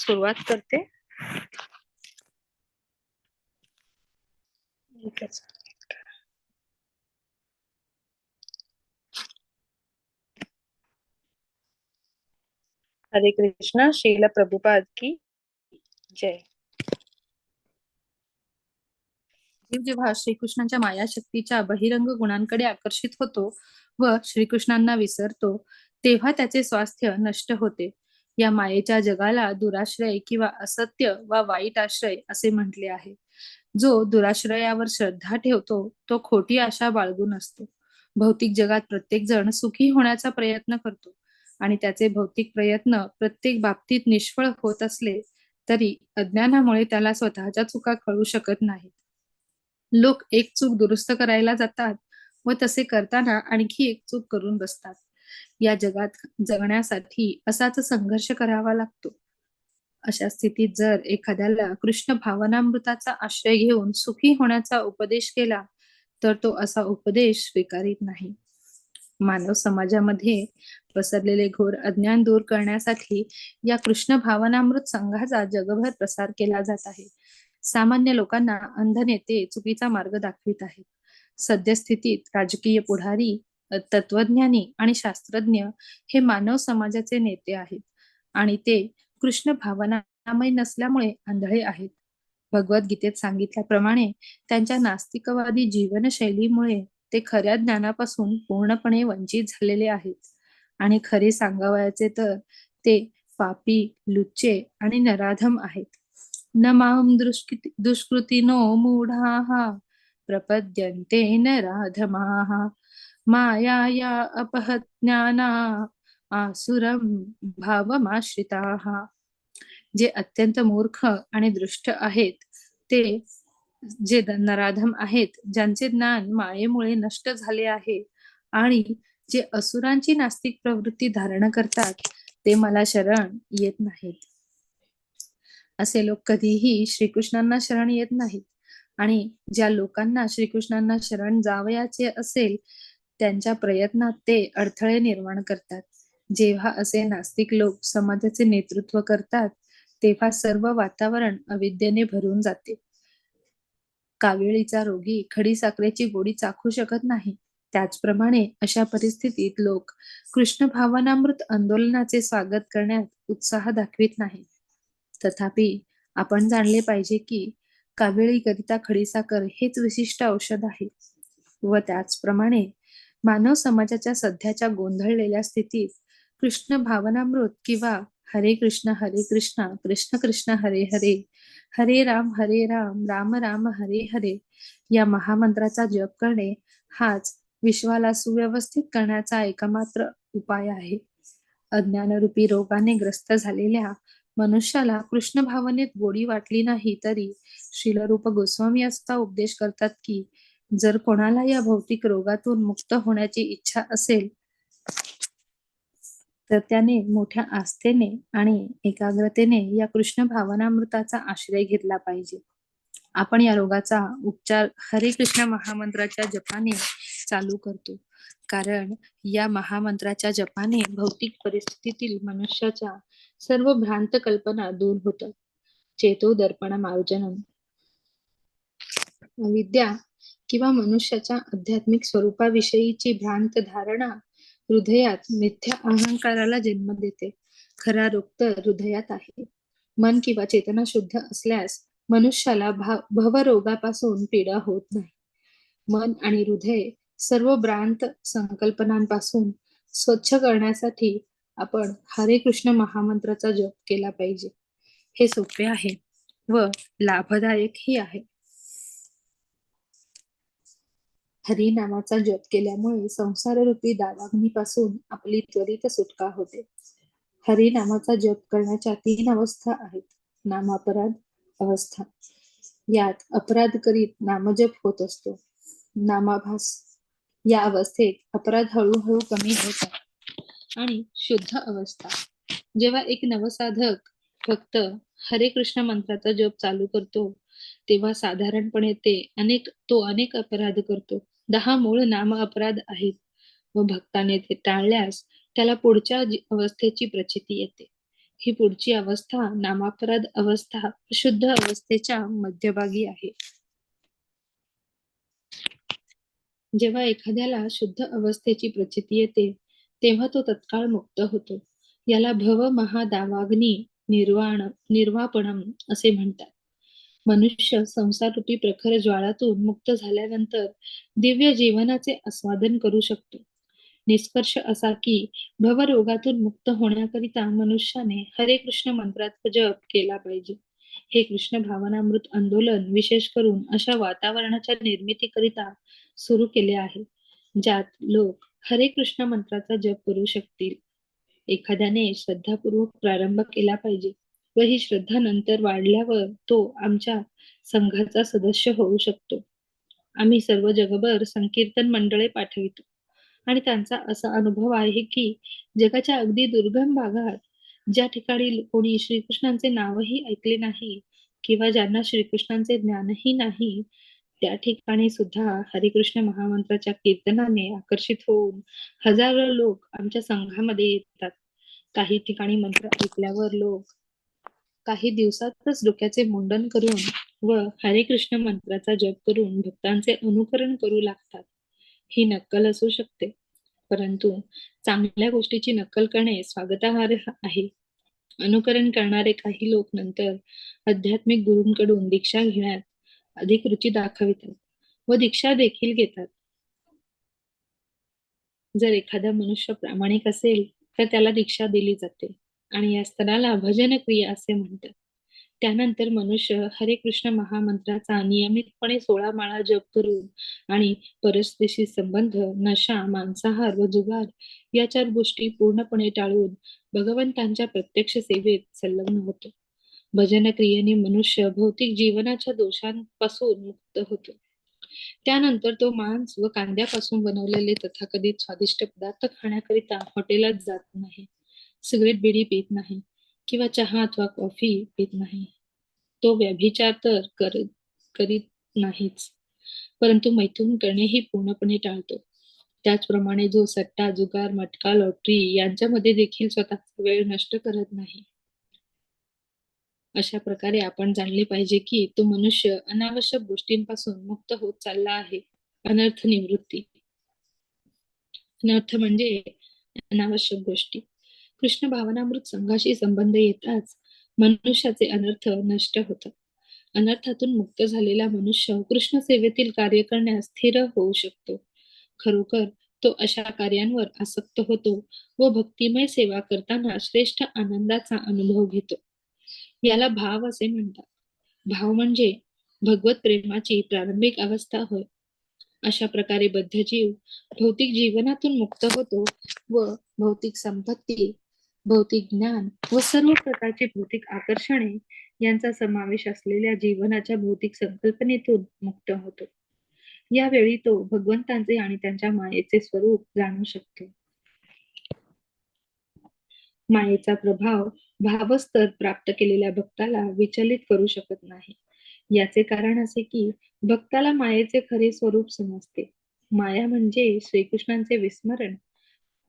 सुरुवात करते. एकच. हरे कृष्णा. श्रील प्रभुपाद की जय. जीव जेव्हा श्रीकृष्णाच्या माया शक्तीच्या बहिरंग गुणांकडे आकर्षित होतो व श्रीकृष्णांना विसरतो, तेव्हा त्याचे स्वास्थ्य नष्ट होते. या मायेच्या जगाला दुराश्रय किंवा असत्य वा वाईट आश्रय असे म्हटले आहे. जो दुराश्रयावर श्रद्धा ठेवतो तो खोटी आशा बाळगून असतो. भौतिक जगात प्रत्येक जण सुखी होण्याचा प्रयत्न करतो आणि त्याचे भौतिक प्रयत्न प्रत्येक बाबतीत निष्फळ होत असले तरी अज्ञानामुळे त्याला स्वतःच्या चुका कळू शकत नाहीत. लोक एक चूक दुरुस्त करायला जातात व तसे करताना आणखी एक चूक करून बसतात. या जगात जगण्यासाठी असाच संघर्ष करावा लागतो. अशा स्थितीत जर एखाद्याला कृष्ण भावनामृताचा आश्रय घेऊन सुखी होण्याचा उपदेश केला तर तो असा उपदेश स्वीकारित नाही. मानव समाजामध्ये पसरलेले घोर अज्ञान दूर करण्यासाठी या कृष्ण भावनामृत संघाचा जगभर प्रसार केला जात आहे. सामान्य लोकांना अंध नेते चुकीचा मार्ग दाखवित आहेत. सद्यस्थितीत राजकीय पुढारी, तत्वज्ञानी आणि शास्त्रज्ञ हे मानव समाजाचे नेते आहेत आणि ते कृष्ण भावनामय नसल्यामुळे आंधळे आहेत. भगवद्गीतेत सांगितल्याप्रमाणे त्यांच्या नास्तिकवादी जीवनशैलीमुळे ते खऱ्या ज्ञानापासून पूर्णपणे वंचित झालेले आहेत आणि खरे सांगावयाचे तर ते पापी, लुच्चे आणि नराधम आहेत. न मां दुष्कृतिनो मूढाः प्रपद्यन्ते नराधमाः मायाया अपहत ज्ञाना आसुरं भावमाश्रिताः. जे अत्यंत मूर्ख आणि दृष्ट आहेत ते जे नराधम आहेत, ज्यांचे ज्ञान मायेमुळे नष्ट झाले आहे आणि जे असुरांची नास्तिक प्रवृत्ती धारण करतात ते मला शरण येत नाहीत. असे लोक कधीही श्रीकृष्णांना शरण येत नाहीत आणि ज्या लोकांना श्रीकृष्णांना शरण जावयाचे असेल त्यांच्या प्रयत्नात ते अडथळे निर्माण करतात. जेव्हा असे नास्तिक लोक समाजाचे नेतृत्व करतात तेव्हा सर्व वातावरण अविद्येने भरून जाते. कावेळीचा रोगी खडीसाखरेची गोडी चाखू शकत नाही. त्याचप्रमाणे अशा परिस्थितीत लोक कृष्ण भावनामृत आंदोलनाचे स्वागत करण्यात उत्साह दाखवित नाहीत. तथापि आपण जाणले पाहिजे की कावेळीकरिता खडीसाखर हेच विशिष्ट औषध आहे व त्याचप्रमाणे मानव समाजाच्या सध्याच्या गोंधळलेल्या स्थितीत कृष्ण भावनामृत किंवा हरे कृष्ण कृष्ण कृष्ण हरे हरे हरे राम राम राम हरे हरे या महामंत्राचा जप करणे हाच विश्वाला सुव्यवस्थित करण्याचा एकमात्र उपाय आहे. अज्ञानरूपी रोगाने ग्रस्त झालेल्या मनुष्याला कृष्ण भावनेत गोडी वाटली नाही तरी श्रीलरूप गोस्वामी असा उपदेश करतात की जर कोणाला या भौतिक रोगातून मुक्त होण्याची इच्छा असेल तर त्याने मोठ्या आस्थेने आणि एकाग्रतेने या कृष्ण भावनामृताचा आश्रय घेतला पाहिजे. आपण या रोगाचा उपचार हरे कृष्ण महामंत्राच्या जपाने चालू करतो कारण या महामंत्राच्या जपाने भौतिक परिस्थितीतील मनुष्याच्या सर्व भ्रांत कल्पना दूर होतात. चेतो दर्पण मार्जनम. अविद्या किंवा मनुष्याच्या आध्यात्मिक स्वरूपाविषयीची भ्रांत धारणा हृदयात मिथ्या अहंकाराला जन्म देते. खरा रोग तर हृदयात आहे. मन किंवा चेतना शुद्ध असल्यास मनुष्याला भवरोगापासून पीडा होत नाही. मन आणि हृदय सर्व भ्रांत संकल्पनांपासून स्वच्छ करण्यासाठी आपण हरे कृष्ण महामंत्राचा जप केला पाहिजे. हे सोपे आहे व लाभदायकही आहे. हरी नामाचा जप केल्यामुळे संसाररूपी दावाग्नीपासून आपली त्वरित सुटका होते. हरी नामाचा जप करण्याच्या 3 अवस्था आहेत. नामापराध अवस्था. यात अपराध करीत नामजप होत असतो. नामाभास. या अवस्थेत अपराध हळूहळू कमी होतात. आणि शुद्ध अवस्था. जेव्हा एक नवसाधक फक्त हरे कृष्ण मंत्राचा जप चालू करतो तेव्हा साधारणपणे तो अनेक अपराध करतो. 10 मूळ नाम अपराध आहेत व भक्ताने ते टाळल्यास त्याला पुढच्या अवस्थेची प्रचिती येते. ही पुढची अवस्था नामापराध अवस्था शुद्ध अवस्थेच्या मध्यभागी आहे. जेव्हा एखाद्याला शुद्ध अवस्थेची प्रचिती येते तेव्हा तो तत्काळ मुक्त होतो. याला भव महादावाग्नी निर्वापणम असे म्हणतात. मनुष्य संसाररूपी प्रखर ज्वाळातून मुक्त झाल्यानंतर दिव्य जीवनाचे आस्वादन करू शकतो. निष्कर्ष असा की भवरोगातून मुक्त होण्याकरिता मनुष्याने हरे कृष्ण मंत्राचा जप केला पाहिजे. हे कृष्ण भावनामृत आंदोलन विशेष करून अशा वातावरणाच्या निर्मितीकरिता सुरू केले आहे ज्यात लोक हरे कृष्ण मंत्राचा जप करू शकतील. एखाद्याने श्रद्धापूर्वक प्रारंभ केला पाहिजे व ही श्रद्धा नंतर वाढल्यावर तो आमच्या संघाचा सदस्य होऊ शकतो. आम्ही सर्व जगभर संकीर्तन मंडळे पाठवितो आणि त्यांचा असा अनुभव आहे की जगाच्या अगदी दुर्गम भागात ज्या ठिकाणी कोणी श्रीकृष्णांचे नावही ऐकले नाही किंवा ज्यांना श्रीकृष्णांचे ज्ञानही नाही त्या ठिकाणी सुद्धा हरिकृष्ण महामंत्राच्या कीर्तनाने आकर्षित होऊन हजारो लोक आमच्या संघामध्ये येतात. काही ठिकाणी मंत्र ऐकल्यावर लोक काही दिवसातच डोक्याचे मुंडन करून व हरे कृष्ण मंत्राचा जप करून भक्तांचे अनुकरण करू लागतात. ही नक्कल असू शकते, परंतु चांगल्या गोष्टीची नक्कल करणे स्वागतार्ह आहे. अनुकरण करणारे काही लोक नंतर आध्यात्मिक गुरूंकडून दीक्षा घेण्यात अधिक रुची दाखवितात व दीक्षा देखील घेतात. जर एखादा मनुष्य प्रामाणिक असेल तर त्याला दीक्षा दिली जाते आणि या स्तराला भजन क्रिया असे म्हणतात. त्यानंतर मनुष्य हरे कृष्ण महामंत्राचा नियमितपणे 16 माळा जप करून आणि परस्त्रीशी संबंध, नशा, मांसाहार व जुगार या 4 गोष्टी पूर्णपणे टाळून भगवंतांच्या प्रत्यक्ष सेवेत संलग्न होतो. भजन क्रियेने मनुष्य भौतिक जीवनाच्या दोषांपासून मुक्त होतो. त्यानंतर तो मांस व कांद्यापासून बनवलेले तथाकथित स्वादिष्ट पदार्थ खाण्याकरिता हॉटेलात जात नाही, सिगरेट बिडी पीत नाही किंवा चहा अथवा कॉफी पीत नाही. तो व्यभिचार तर करीत नाहीच, परंतु मैथून करणेही पूर्णपणे टाळतो. त्याचप्रमाणे जो सट्टा, जुगार, मटका, लॉटरी यांच्यामध्ये देखील स्वतःचा वेळ नष्ट करत नाही. अशा प्रकारे आपण जाणले पाहिजे की तो मनुष्य अनावश्यक गोष्टींपासून मुक्त होत चालला आहे. अनर्थ निवृत्ती. अनर्थ म्हणजे अनावश्यक गोष्टी. कृष्ण भावनामृत संघाशी संबंध येताच मनुष्याचे अनर्थ नष्ट होतात. अनर्थातून मुक्त झालेला मनुष्य कृष्ण सेवेतील कार्य करण्यास स्थिर होऊ शकतो. खरोखर तो अशा कार्यांवर आसक्त होतो व भक्तिमय सेवा करताना श्रेष्ठ आनंदाचा अनुभव घेतो. याला भाव असे म्हणतात. भाव म्हणजे भगवत प्रेमाची प्रारंभिक अवस्था होय. अशा प्रकारे बद्धजीव भौतिक जीवनातून मुक्त होतो व भौतिक संपत्ती, भौतिक ज्ञान व सर्व प्रकारची भौतिक आकर्षणे यांचा समावेश असलेल्या जीवनाच्या भौतिक संकल्पनेतून मुक्त होतो. यावेळी तो भगवंतांचे आणि त्यांच्या मायेचे स्वरूप जाणू शकतो. मायेचा प्रभाव भावस्तर प्राप्त केलेल्या भक्ताला विचलित करू शकत नाही. याचे कारण असे की भक्ताला मायेचे खरे स्वरूप समजते. माया म्हणजे श्रीकृष्णांचे विस्मरण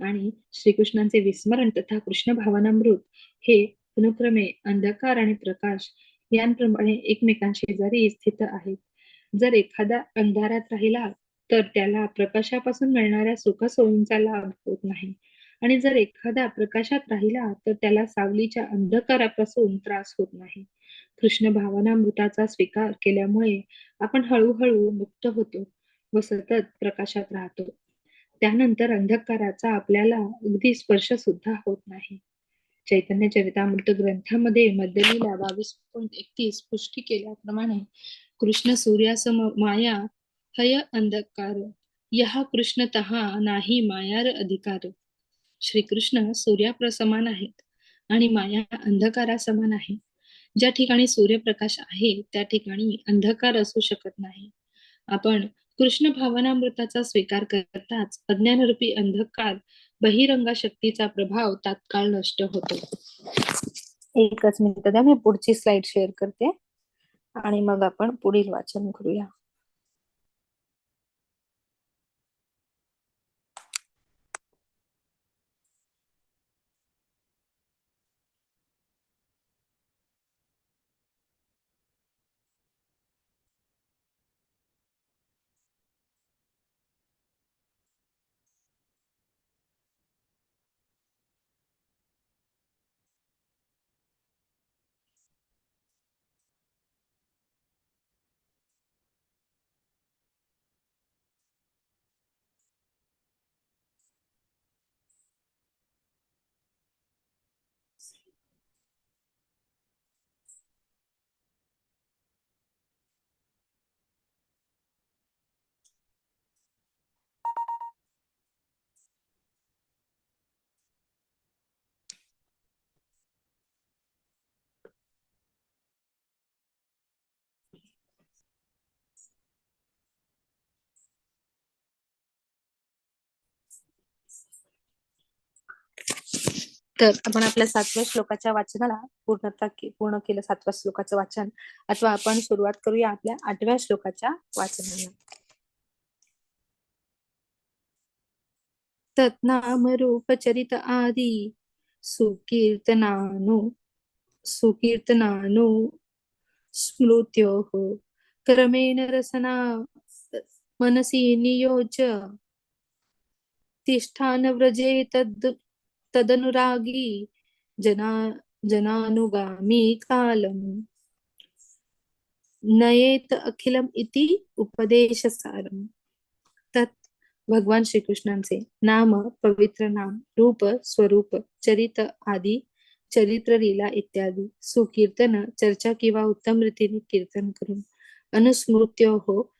आणि श्रीकृष्णांचे विस्मरण तथा कृष्ण भावनामृत हे अनुक्रमे अंधकार आणि प्रकाश यांप्रमाणे एकमेकांशी जरी स्थित आहेत. जर एखादा अंधारात राहिला तर त्याला प्रकाशापासून मिळणाऱ्या सुखसोयींचा लाभ होत नाही आणि जर एखादा प्रकाशात राहिला तर त्याला सावलीच्या अंधकारापासून त्रास होत नाही. कृष्ण भावनामृताचा स्वीकार केल्यामुळे आपण हळूहळू मुक्त होतो व सतत प्रकाशात राहतो. त्यानंतर अंधकाराचा आपल्याला अगदी स्पर्श सुद्धा होत नाही. चैतन्य चरितामृत ग्रंथामध्ये मध्यलीला 22.31 पुष्टी केल्याप्रमाणे कृष्ण सूर्यासम माया हय अंधकार यहा कृष्ण तहा नाही मायार अधिकार. श्रीकृष्ण सूर्याप्रसमान आहेत आणि माया अंधकारासमान आहे. ज्या ठिकाणी सूर्यप्रकाश आहे त्या ठिकाणी अंधकार असू शकत नाही. आपण कृष्ण भावनामृताचा स्वीकार करताच अज्ञानरूपी अंधकार बहिरंगा शक्तीचा प्रभाव तात्काळ नष्ट होतो. एकच मिनिट द्या, मी पुढची स्लाइड शेअर करते आणि मग आपण पुढील वाचन करूया. तर आपण आपल्या 7व्या श्लोकाच्या वाचनाला पूर्ण केलं 7व्या श्लोकाचं वाचन. अथवा आपण सुरुवात करूया आपल्या 8व्या श्लोकाच्या वाचनाला. तत्नामरूपचरित आदी सुकीर्तनानु सुकीर्तनानु स्मृत्योः क्रमेण रसना मनसि नियोज्य तिष्ठानव्रजे तदनुरागी जना जनानुगामी कालम नयेत अखिलम इति उपदेशसारम. तत् भगवान श्रीकृष्णांचे नाम, पवित्र नाम, रूप, स्वरूप, चरित आदी, चरित्र, लीला इत्यादी सुकीर्तन, चर्चा किंवा उत्तम रीतीने कीर्तन करून अनुस्मृत्य हो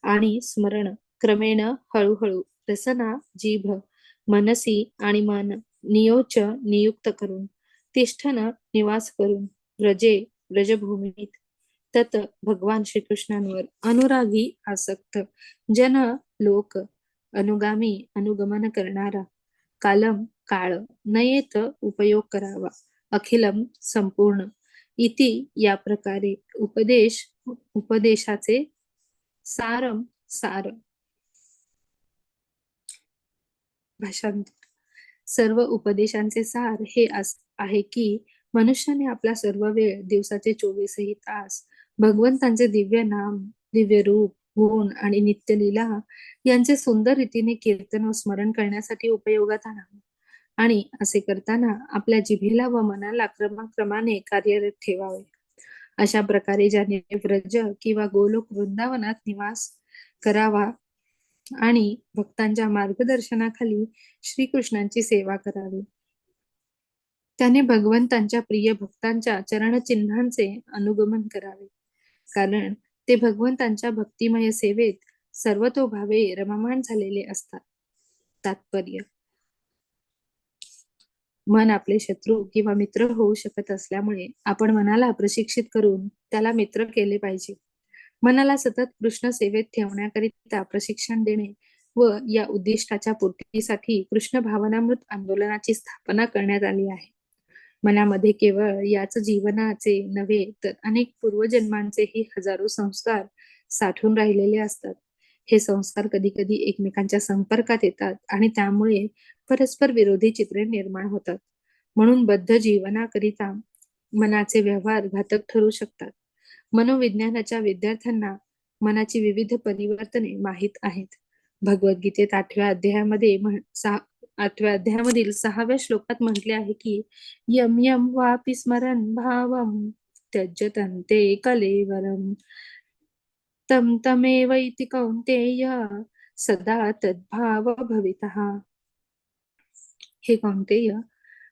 आणि स्मरण, क्रमेण हळूहळू, रसना जीभ, मनसी आणि मन, नियोच नियुक्त करून, तिष्ठन निवास करून, व्रजे व्रजभूमीत, तत भगवान श्रीकृष्णांवर अनुरागी आसक्त जन लोक, अनुगामी अनुगमन करणारा, कालम काळ, नयेत उपयोग करावा, अखिलम संपूर्ण, इति या प्रकारे उपदेशाचे सारम सार. भाषांतर. सर्व उपदेशांचे सार हे आहे की मनुष्याने आपला सर्व वेळ, दिवसाचे 24ही तास भगवंतांचे दिव्य नाम, दिव्य रूप, गुण आणि नित्य लीला यांचे सुंदर रीतीने कीर्तन व स्मरण करण्यासाठी उपयोगात आणावे. आणि असे करताना आपल्या जिभेला व मनाला क्रमाक्रमाने कार्यरत ठेवावे. अशा प्रकारे ज्याने व्रज किंवा गोलोक वृंदावनात निवास करावा आणि भक्तांच्या मार्गदर्शनाखाली श्रीकृष्णांची सेवा करावी, त्याने भगवंतांच्या प्रिय भक्तांच्या चरणचिन्हांचे अनुगमन करावे, कारण ते भगवंतांच्या भक्तिमय सेवेत सर्वतोभावे रममाण झालेले असतात. तात्पर्य: मन आपले शत्रू किंवा मित्र होऊ शकत असल्यामुळे आपण मनाला प्रशिक्षित करून त्याला मित्र केले पाहिजे. मनाला सतत कृष्ण सेवेत ठेवण्याकरिता प्रशिक्षण देणे व या उद्दिष्टाच्या पूर्तीसाठी कृष्ण भावनामृत आंदोलनाची स्थापना करण्यात आली आहे. मनामध्ये केवळ याच जीवनाचे नव्हे तर अनेक पूर्वजन्मांचेही हजारो संस्कार साठून राहिलेले असतात. हे संस्कार कधी कधी एकमेकांच्या संपर्कात येतात आणि त्यामुळे परस्पर विरोधी चित्रे निर्माण होतात. म्हणून बद्ध जीवनाकरिता मनाचे व्यवहार घातक ठरू शकतात. मनोविज्ञानाच्या विद्यार्थ्यांना मनाची विविध परिवर्तने माहीत आहेत. भगवद्गीतेत 8व्या अध्यायामधील 6व्या श्लोकात म्हटले आहे की यम यम वापि स्मरन् भावम त्यज्यतं ते कलेवरम तम तमेवैति कौन्तेय सदा तद्भाव भवितः. हे कौन्तेय,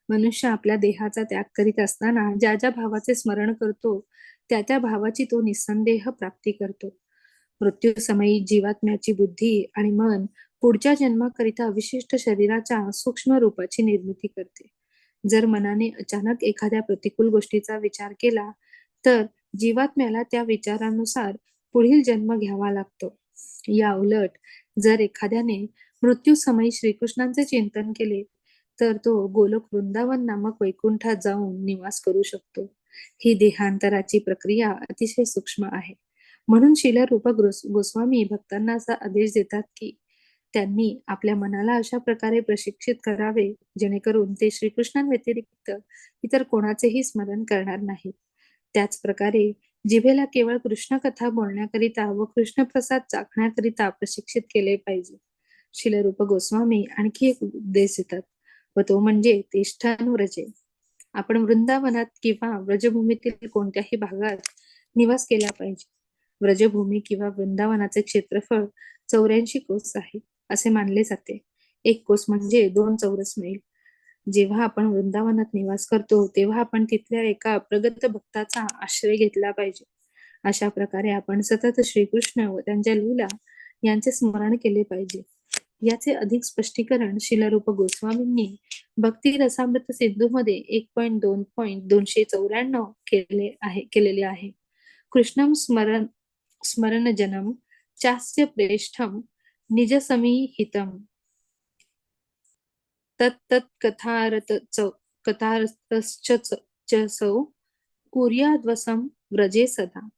मनुष्य आपल्या देहाचा त्याग करीत असताना ज्या ज्या भावाचे स्मरण करतो त्या त्या भावाची तो निसंदेह प्राप्ती करतो. मृत्यू समयी जीवात्म्याची बुद्धी आणि मन पुढच्या जन्माकरिता विशिष्ट शरीराच्या सूक्ष्म रूपाची निर्मिती करते. जर मनाने अचानक एखाद्या प्रतिकूल गोष्टीचा विचार केला तर जीवात्म्याला त्या विचारानुसार पुढील जन्म घ्यावा लागतो. या उलट जर एखाद्याने मृत्यू समयी श्रीकृष्णांचे चिंतन केले तर तो गोलोक वृंदावन नामक वैकुंठात जाऊन निवास करू शकतो. ही देहांतराची प्रक्रिया अतिशय सूक्ष्म आहे. म्हणून श्रील रूप गोस्वामी भक्तांना असा आदेश देतात की त्यांनी आपल्या मनाला अशा प्रकारे प्रशिक्षित करावे जेणेकरून ते श्रीकृष्णांव्यतिरिक्त इतर कोणाचेही स्मरण करणार नाहीत. त्याच प्रकारे जिभेला केवळ कृष्ण कथा बोलण्याकरिता व कृष्ण प्रसाद चाखण्याकरिता प्रशिक्षित केले पाहिजे. श्रील रूप गोस्वामी आणखी एक उपदेश देतात व तो म्हणजे तिष्ठन व्रजे. आपण वृंदावनात किंवा व्रजभूमीतील कोणत्याही भागात निवास केला पाहिजे. व्रजभूमी किंवा वृंदावनाचे क्षेत्रफळ 84 कोस आहे असे मानले जाते. 1 कोस म्हणजे 2 चौरस मैल. जेव्हा आपण वृंदावनात निवास करतो तेव्हा आपण तिथल्या एका प्रगत भक्ताचा आश्रय घेतला पाहिजे. अशा प्रकारे आपण सतत श्रीकृष्ण व त्यांच्या लीला यांचे स्मरण केले पाहिजे. याचे अधिक स्पष्टीकरण श्रील रूप गोस्वामींनी भक्ती रसामृत सिंधू मध्ये 1.2.294 केलेले आहे. कृष्णम स्मरण जनम चास्य प्रेष्ठम निजसमीहितम तत्तत् कथारत कथारतश्च सौ कुर्याद्वसं व्रजे सदा.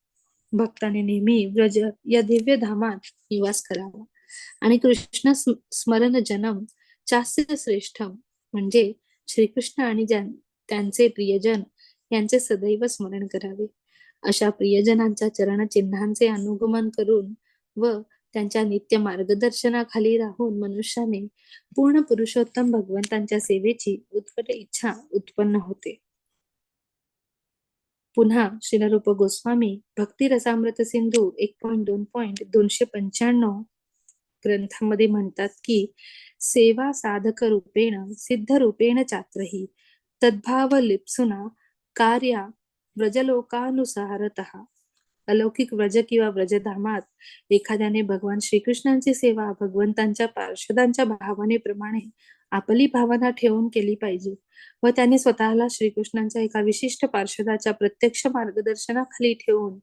भक्ताने नेहमी व्रज या दिव्य धामात निवास करावा आणि कृष्ण स्मरण जनम चास्य श्रेष्ठम, म्हणजे श्रीकृष्ण आणि त्यांचे प्रियजन यांचे सदैव स्मरण करावे. अशा प्रियजनांच्या चरणचिन्हांचे अनुगमन करून व त्यांच्या नित्य मार्गदर्शनाखाली राहून मनुष्याने पूर्ण पुरुषोत्तम भगवंतांच्या सेवेची उत्कट इच्छा उत्पन्न होते. पुन्हा श्रील गोस्वामी भक्ती रसामृत सिंधू 1.2.295 ग्रंथामध्ये म्हणतात की सेवा साधक रूपेण सिद्ध रूपेण चात्रही तद्भाव लिप्सुना कार्या व्रजलोकानुसारतः. अलौकिक व्रज किंवा व्रजधामात एखाद्याने भगवान श्रीकृष्णांची सेवा भगवंतांच्या पार्षदांच्या भावने प्रमाणे आपली भावना ठेवून केली पाहिजे व त्याने स्वतःला श्रीकृष्णांच्या एका विशिष्ट पार्षदाच्या प्रत्यक्ष मार्गदर्शनाखाली ठेवून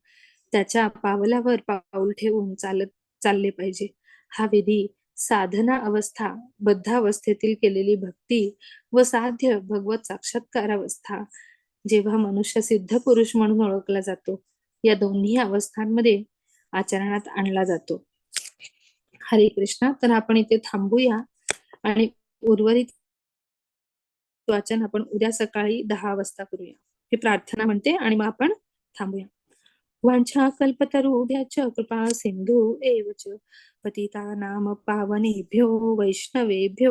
त्याच्या पावलावर पाऊल ठेवून चालले पाहिजे. हा विधी साधना अवस्था, बद्धावस्थेतील केलेली भक्ती व साध्य भगवत साक्षात्कार अवस्था, जेव्हा मनुष्य सिद्ध पुरुष म्हणून ओळखला जातो, या दोन्ही अवस्थांमध्ये आचरणात आणला जातो. हरे कृष्ण. तर आपण इथे थांबूया आणि उर्वरित वाचन आपण उद्या सकाळी 10 वाजता करूया. ही प्रार्थना म्हणते आणि मग आपण थांबूया. वांछा कल्पतरुभ्यश्च कृपा सिंधू एव च पतितानां पावनेभ्यो वैष्णवेभ्यो